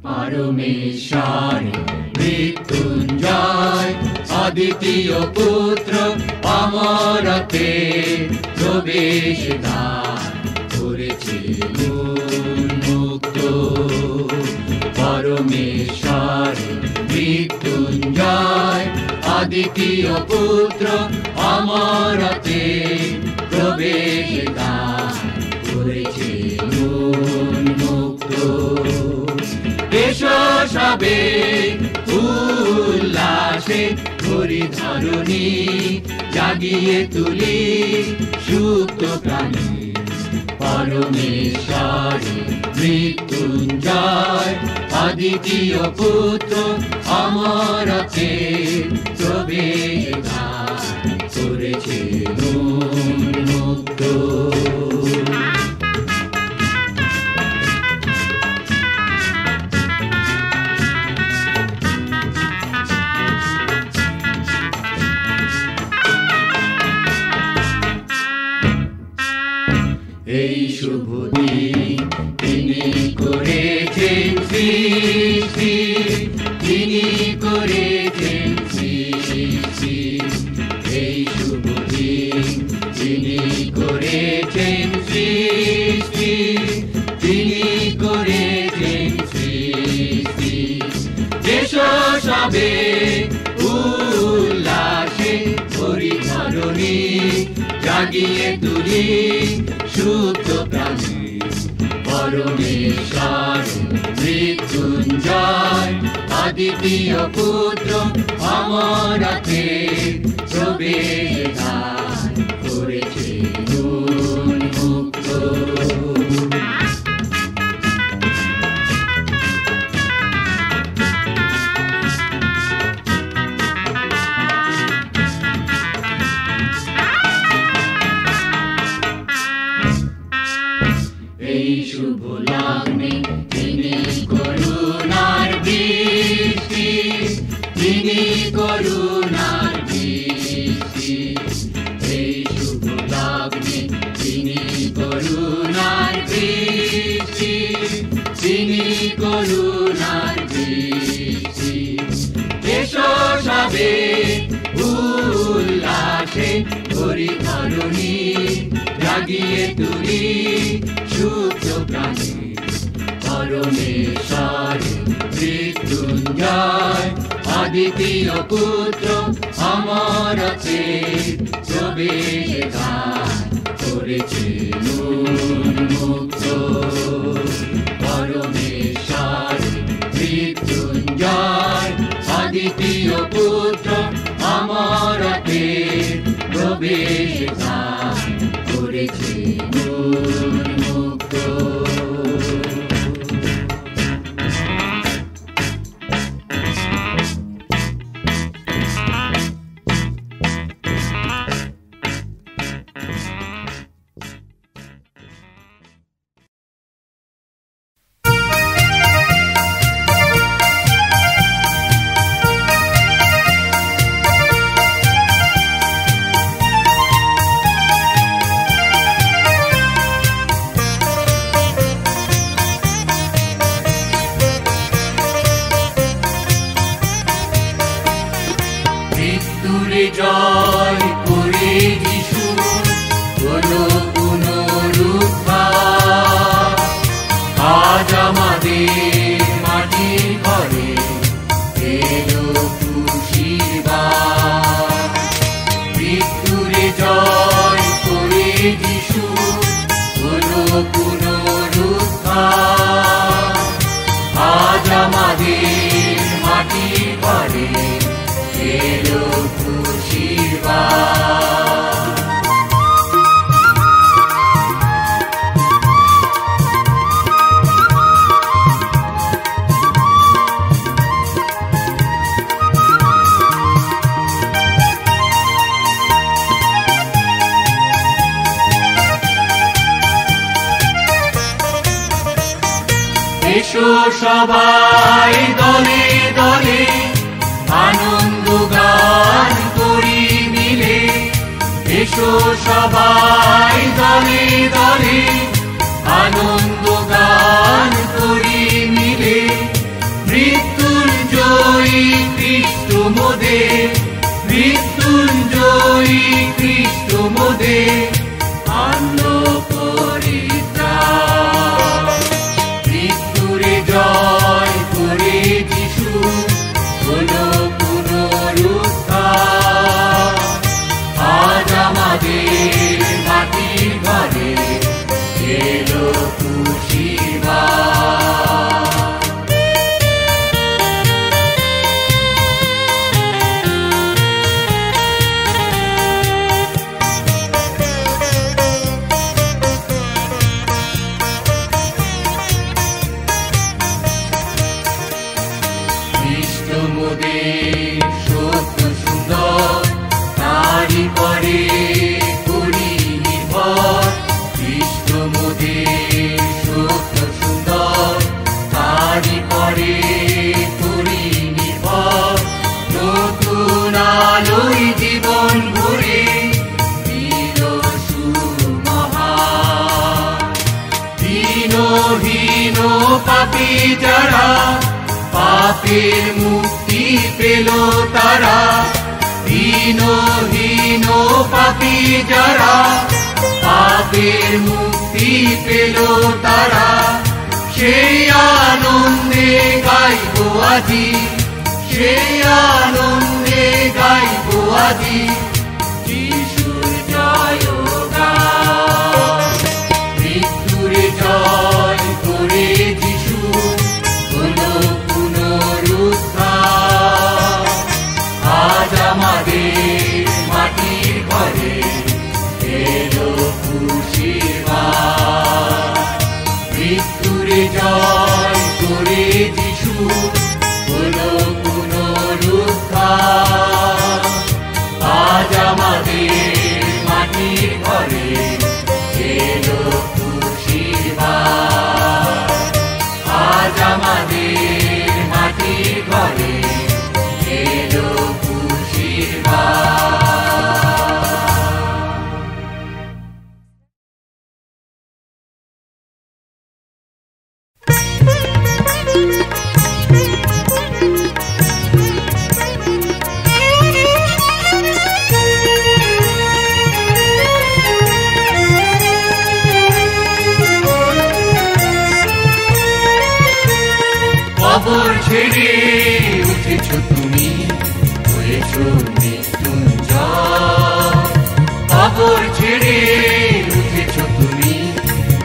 परमेश्वर मृत्युंजय अद्वितीय पुत्र अमरते प्रवेशद्वार करेছেন उन्मुक्त। परमेश्वर मृत्युंजय अद्वितीय पुत्र अमरते प्रवेशद्वार करेছেন उन्मुक्त। সবে উল্লাসে ভরি ধরণী জাগিয়ে তুলি সুপ্ত প্রাণী। পরমেশ্বর মৃত্যুঞ্জয় অদ্বিতীয় পুত্র অমরতে প্রবেশদ্বার করেছেন উন্মুক্ত। এই শুভ দিন তিনি করেছেন সৃষ্টি, তিনি করেছেন সৃষ্টি। এই শুভ দিন তিনি করেছেন সৃষ্টি, তিনি করেছেন সৃষ্টি। এসো সবে উল্লাসে ভরি ধরণী জাগিয়ে তুলি সুপ্ত প্রাণী। পরমেশ্বর মৃত্যুঞ্জয় অদ্বিতীয় পুত্র অমরতে প্রবেশদ্বার করেছেন উন্মুক্ত। এই শুভ লগ্নে তিনি করুণার বৃষ্টি, তিনি করুণার বৃষ্টি। এই শুভ লগ্নে তিনি করুণার বৃষ্টি, তিনি করুণার বৃষ্টি। এসো সবে উল্লাসে ভরি ধরণী জাগিয়ে তুলি সুপ্ত প্রাণী। পরমেশ্বর মৃত্যুঞ্জয় অদ্বিতীয় পুত্র অমরতে প্রবেশদ্বার করেছেন উন্মুক্ত। পরমেশ্বর মৃত্যুঞ্জয় অদ্বিতীয় পুত্র অমরতে প্রবেশদ্বার করেছেন উন্মুক্ত। জয় করে যিশু হলো পুনরুত্থান। আজ আমাদের মাটির ঘরে এলো খুশির বাত। মৃত্যুরে জয় করে যিশু হলো পুনরুত্থান। আজ আমাদের মাটির ঘরে এলো খুশির বাত। এসো সবাই দলে দলে সবাই দলে দলে আনন্দ গান করি মিলে, মৃত্যুঞ্জয়ী খ্রিস্ট মোদের, মৃত্যুঞ্জয়ী খ্রিস্ট মোদের আন্ন পরিত্রাণ। মৃত্যুরে জয় করে যিশু হলো পুনরুত্থান। আজ আমাদের মাটির ঘরে এলো খুশির বাণ। খ্রিস্ট মোদের সত্য সুন্দর, তারি পরে করি নির্ভর। খ্রিস্ট মোদের সত্য সুন্দর, তারি পরে করি নির্ভর। নতুন আলোয় জীবন ভরে দিল সুমহান। দীনহীন পাপী যারা পাপের মুক্তি পেল তারা, দীনহীন পাপী যারা পাপের মুক্তি পেল তারা। সেই আনন্দে গাইব আজি, সেই আনন্দে গাইব আজি যিশুর জয়গান। মৃত্যুরে জয় করে যিশু হলো পুনরুত্থান। আজ আমাদের মাটির ঘরে এলো খুশির বাণ। মৃত্যুরে জয় করে যিশু হলো পুনরুত্থান। আজ আমাদের মাটির ঘরে এলো খুশির বাণ। আজ আমাদের মাটির ঘরে এলো খুশির বাণ। কবর ছেড়ে উঠেছ তুমি, হয়েছ মৃত্যুঞ্জয়। কবর ছেড়ে উঠেছ তুমি,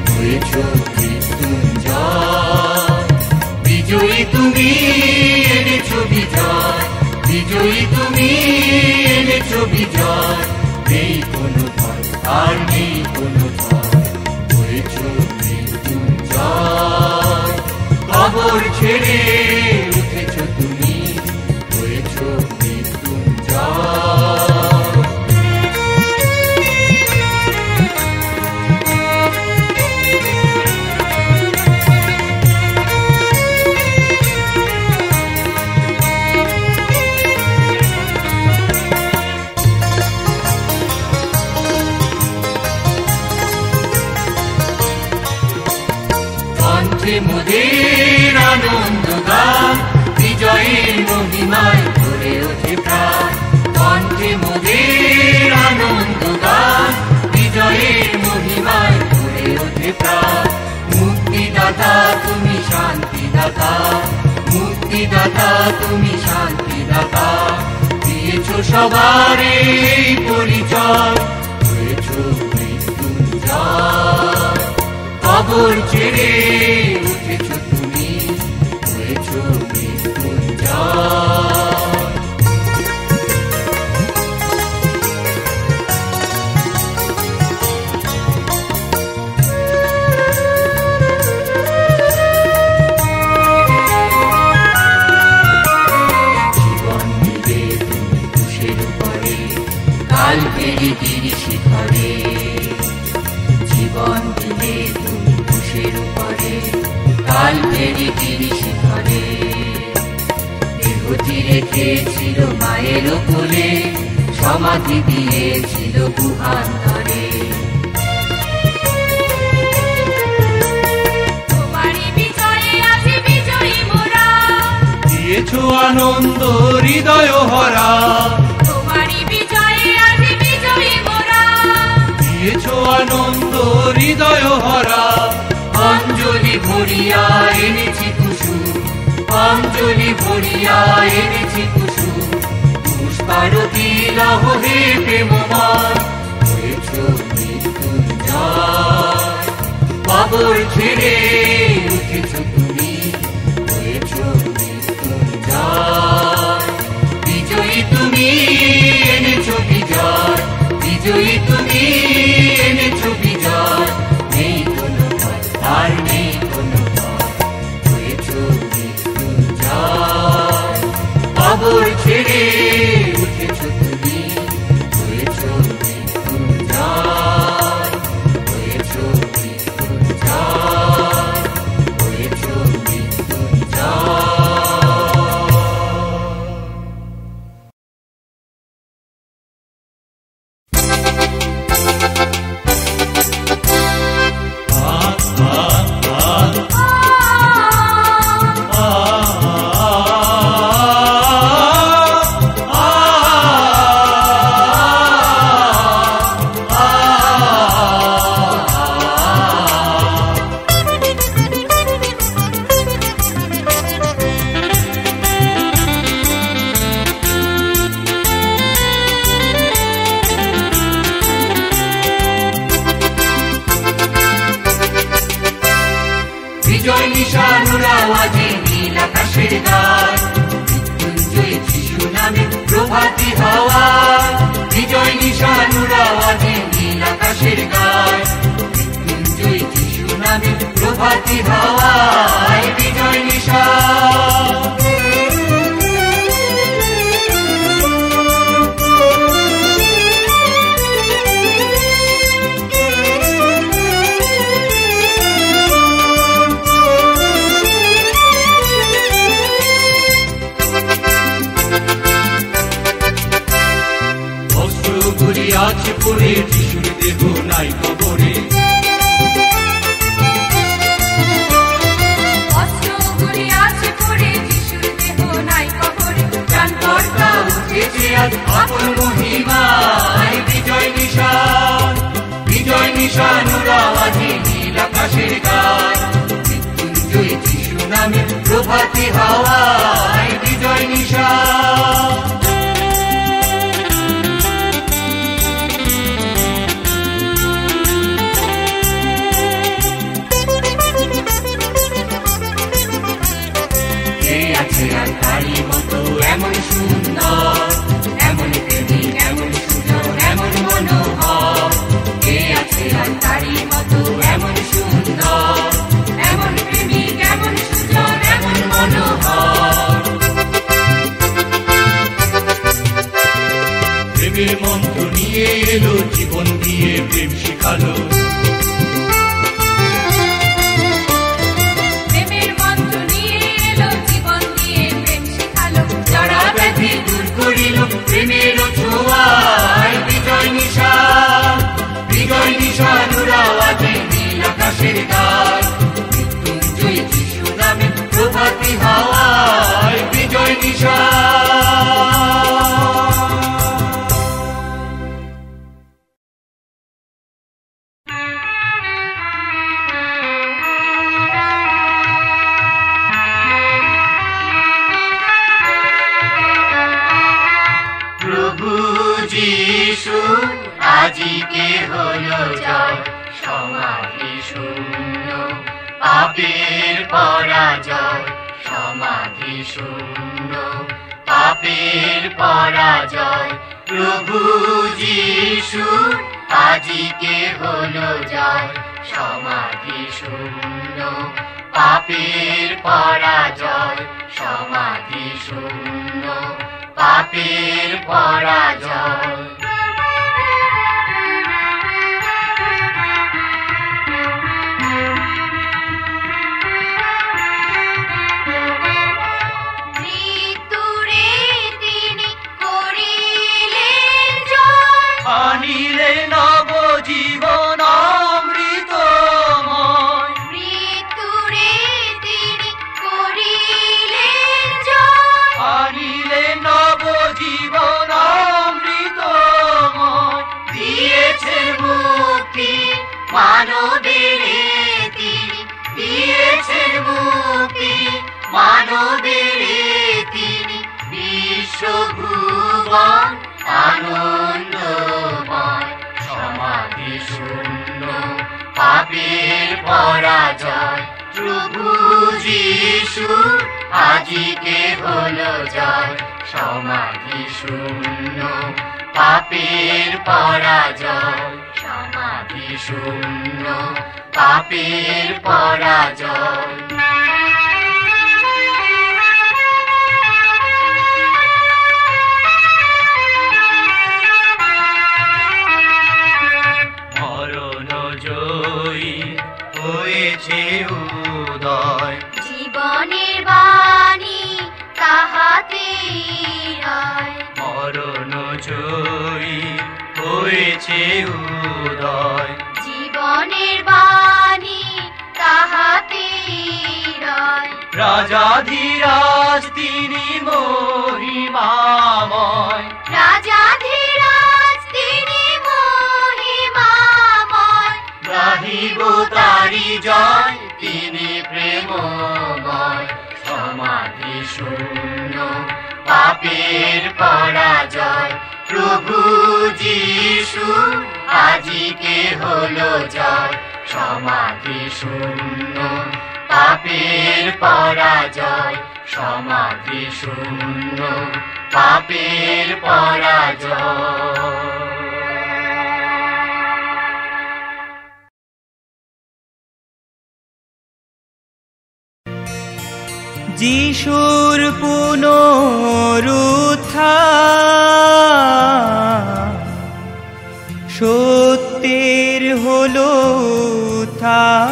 হয়েছ মৃত্যুঞ্জয়। বিজয়ী তুমি এনেছ বিজয়, বিজয়ী তুমি এনেছ বিজয়। নেই কোনো ভয়, আর নেই কোনো ভয়, হয়েছ মৃত্যুঞ্জয়। কবর ছেড়ে উঠেছ তুমি, হয়েছ মৃত্যুঞ্জয়। কণ্ঠে মোদের আনন্দ গান, বিজয়ের মহিমায় ভরে ওঠে প্রাণ। কণ্ঠে মোদের আনন্দ গান, বিজয়ের মহিমায় ভরে ওঠে প্রাণ। মুক্তিদাতা তুমি শান্তিদাতা, মুক্তিদাতা তুমি শান্তিদাতা। দিয়েছ সবার এই পরিচয়, হয়েছ মৃত্যুঞ্জয়। কবর ছেড়ে উঠেছ তুমি, হয়েছ মৃত্যুঞ্জয়। জীবন দিলে তুমি ক্রুশের উপরে, কালভেরির শিখরে। জীবন দিলে তুমি ক্রুশের উপরে, কালভেরির শিখরে। দেহটি রেখেছিল মায়ের কোলে, সমাধি দিয়েছিল গুহান্তরে। তোমারই বিজয়ে আজ বিজয়ী মোরা, দিয়েছ আনন্দ হৃদয় ভরা। তোমারই বিজয়ে আজ বিজয়ী মোরা, দিয়েছ আনন্দ হৃদয় ভরা। অঞ্জলি ভরিয়া এনেছি কুসুম, অঞ্জলি ভরিয়া এনেছি কুসুম। পুষ্পারতি লহ হে প্রেমময়, হয়েছ মৃত্যুঞ্জয়। কবর ছেড়ে উঠেছ তুমি, হয়েছ মৃত্যুঞ্জয়। বিজয়ী তুমি এনেছ বিজয়, বিজয়ী তুমি এনেছ বিজয়। নেই কোনো ভয়, আর নেই কোনো ভয়, হয়েছ মৃত্যুঞ্জয়। কবর ছেড়ে উঠেছ তুমি, হয়েছ মৃত্যুঞ্জয়, হয়েছ মৃত্যুঞ্জয়, হয়েছ মৃত্যুঞ্জয়। বিজয় নিশানুর আওয়াজে নীল আকাশের গায়, মৃত্যুঞ্জয় যিশু নামে প্রভাতী হাওয়ায়। বিজয় নিশানুর আওয়াজে নীল আকাশের গায়, মৃত্যুঞ্জয় যিশু নামে প্রভাতী হাওয়ায়। বিজয় নিশান আছে পড়ে, যিশুর দেহ নাই কবরে। অস্ত্রগুলি আছে পড়ে, যিশুর দেহ নাই কবরে। প্রাণকর্তা উঠেছে আজ আপন মহিমায়। বিজয় নিশান, বিজয় নিশানুর আওয়াজে নীল আকাশের গায়, মৃত্যুঞ্জয় যিশু নামে প্রভাতী হাওয়ায়। বিজয় নিশান আছে আর তারই মতো এমন সুন্দর, এমন প্রেমিক, এমন সুন্দর, এমন মনোহর। কে আছে আর তারই মতো এমন সুন্দর, এমন প্রেমিক, এমন সুন্দর, এমন মনোহর। প্রেমের মন্ত্র নিয়ে এলো, জীবন দিয়ে প্রেম শিখালো। প্রেমের ছোঁয়ায় বিজয় নিশান, বিজয় নিশানুর আওয়াজে নীল আকাশের গায়, মৃত্যুঞ্জয় যিশু নামে প্রভাতী হাওয়ায়। বিজয় নিশান যিশু আজিকে হলো জয়, সমাধি শূন্য পাপের পরাজয়। সমাধি শূন্য পাপের পরাজয়। প্রভু যিশু আজিকে হলো জয়, সমাধি শূন্য পাপের পরাজয়। সমাধি শূন্য পাপের পরাজয়। মৃত্যুরে তিনি করিলেন মানবের তিনি বিশ্বভুবন আনন্দময় সমাধি শূন্য পাপের পরাজয় প্রভু যিশু আজিকে হলো জয় সমাধি শূন্য পাপের পরাজয় সমাধি শূন্য পাপের পরাজয় মরণ জয়ী হয়েছে উদয় জীবনের বাণী তাহাতে রয় মরণ জয়ী হয়েছে উদয় জীবনের বাণী তাহাতে রয় রাজাধিরাজ তিনি মহিমাময় রাজাধিরাজ তিনি মহিমাময় গাহিব তারি জয় তিনি প্রেমময় সমাধি শূন্য পাপের পরাজয় প্রভু যিশু আজিকে হলো জয় সমাধি শূন্য পাপের পরাজয় সমাধি শূন্য পাপের পরাজয় যিশুর পুনরুত্থান সত্যের হলো উত্থান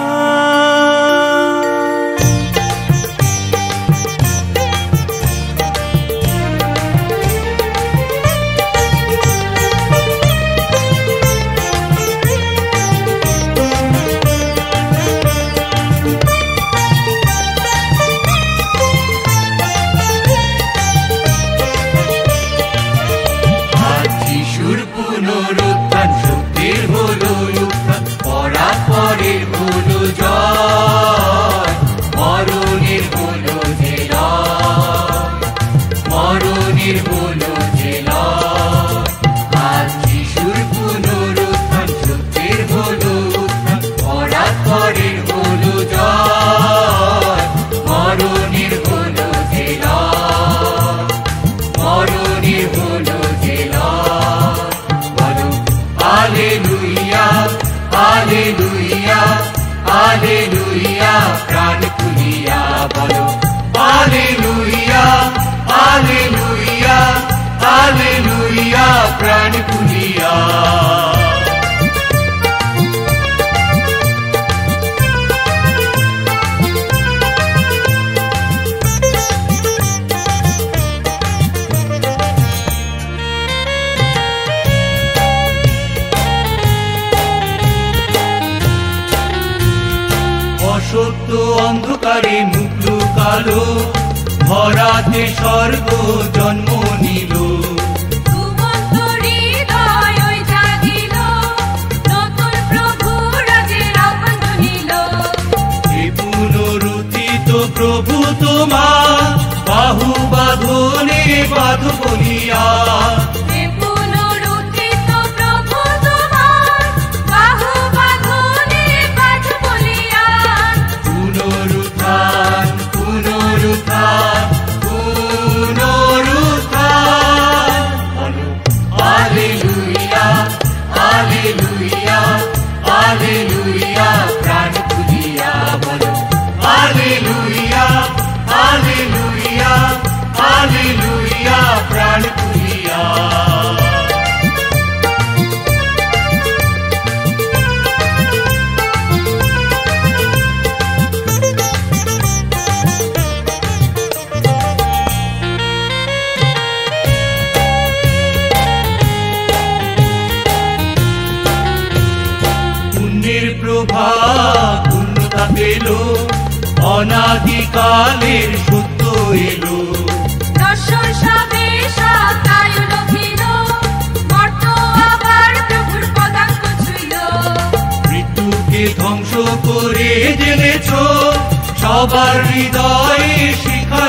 পুনরুত্থান সত্যের হলো উত্থান পরাপরের হলো জয় মরণের হলো যে লয় মরণের হলো যে লয় আজ যিশুর পুনরুত্থান সত্যের হলো উত্থান পরাপরের হলো জয় মরণের হলো যে লয় মরণের হলো যে লয় Alleluia, Alleluia, Alleluia, প্রাণ খুলিয়া বলো Alleluia, Alleluia, Alleluia, প্রাণ খুলিয়া সত্য অন্ধকারে মুখ লুকালো ভরাতে স্বর্গ জন্ম নিল ঘুমন্ত হৃদয় ওই জাগিল নতুন প্রভু রাজের আহ্বান নিল হে পুনরুত্থিত প্রভু তোমার বাহু বাঁধনে বাঁধ বলিয়া হে পুনরুত্থিত প্রভু তোমার বাহু বাঁধনে বাঁধ বলিয়া পুনরুত্থান পুনরুত্থান পুনরুত্থান বলো Alleluia, Alleluia, Alleluia, প্রাণ খুলিয়া বলো Alleluia, Alleluia, Alleluia, প্রাণ খুলিয়া পুণ্যের প্রভা পূর্ণতা পেল অনাদিকালের সত্য এলো দর্শন সবে সকায় লভিল মর্ত আবার প্রভুর পদাঙ্ক ছুঁইল মৃত্যুকে ধ্বংস করে জেনেছ সবার হৃদয়ে শিখা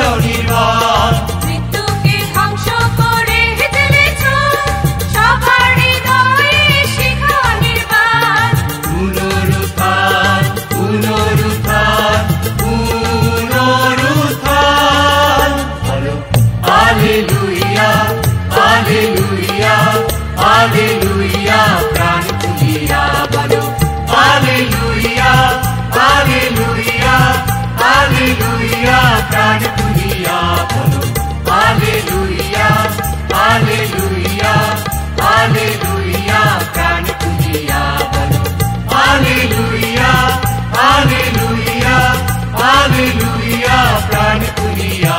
হালেলুয়া হালেলুয়া হালেলুয়া প্রাণ খুলিয়া বলো হালেলুয়া হালেলুয়া হালেলুয়া প্রাণ খুলিয়া বলো হালেলুয়া হালেলুয়া হালেলুয়া প্রাণ খুলিয়া বলো হালেলুয়া হালেলুয়া হালেলুয়া প্রাণ খুলিয়া।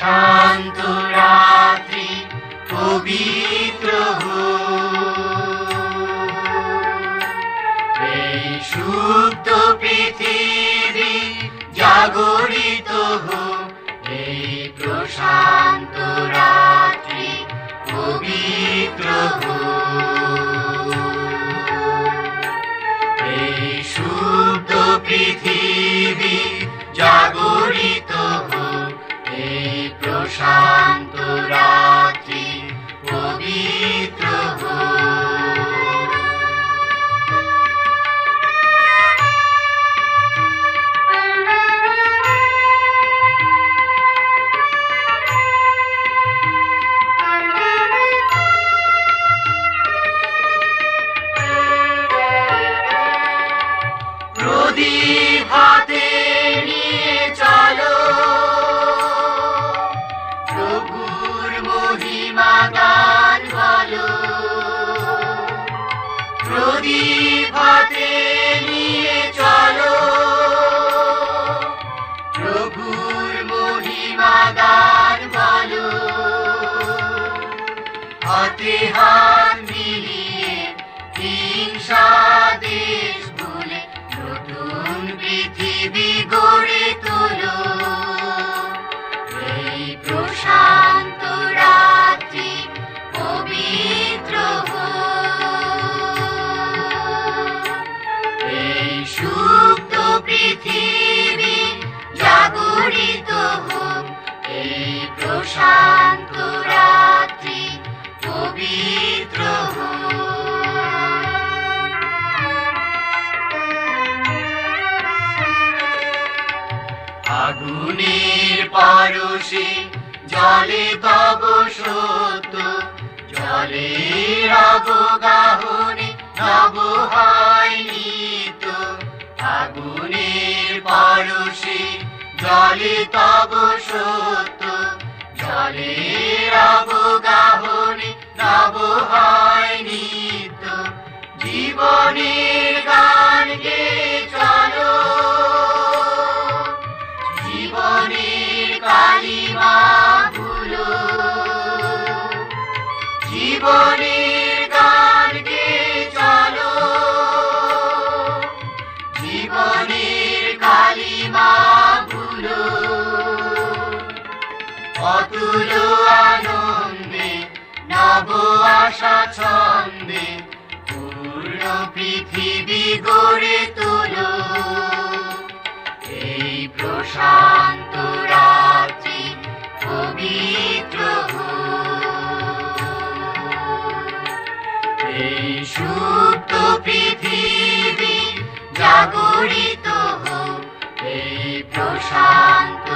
শান্ত রাত্রি পবিত্র এই সুপ্ত পৃথিবী জাগরিত এই প্রশান্ত রাত্রি পবিত্র এই সুপ্ত পৃথিবী জাগরিত এই প্রশান্ত রাত্রি পবিত্র প্রদীপ হাতে নিয়ে চলো প্রভুর মহিমা গান বলো প্রদীপ হাতে নিয়ে চলো প্রভুর মহিমা গান বলো হাতে হাত মিলিয়ে হিংসা দেশ ভুলে নতুন পৃথিবী গড়ে তোলো এই প্রশান্ত রাত্রি পবিত্র এই সুপ্ত পৃথিবী জাগরিত এই প্রশান্ত রাত্রি পবিত্র আগুনের পরশে জলে তব সত্য জলের অবগাহনে নব হয় নিত্য আগুনের পরশে জলে তব সত্য জলের অবগাহনে নব হয় নিত্য জীবনের গান গেয়ে চলো জীবনের কালিমা ভুলো জীবনের গান গেয়ে চলো জীবনের কালিমা ভুলো অতুল আনন্দে নব আশা ছন্দে পূর্ণ পৃথিবী গড়ে তোলো এই প্রশান্ত রাত্রি পবিত্র এই সুপ্ত পৃথিবী জাগরিত এই প্রশান্ত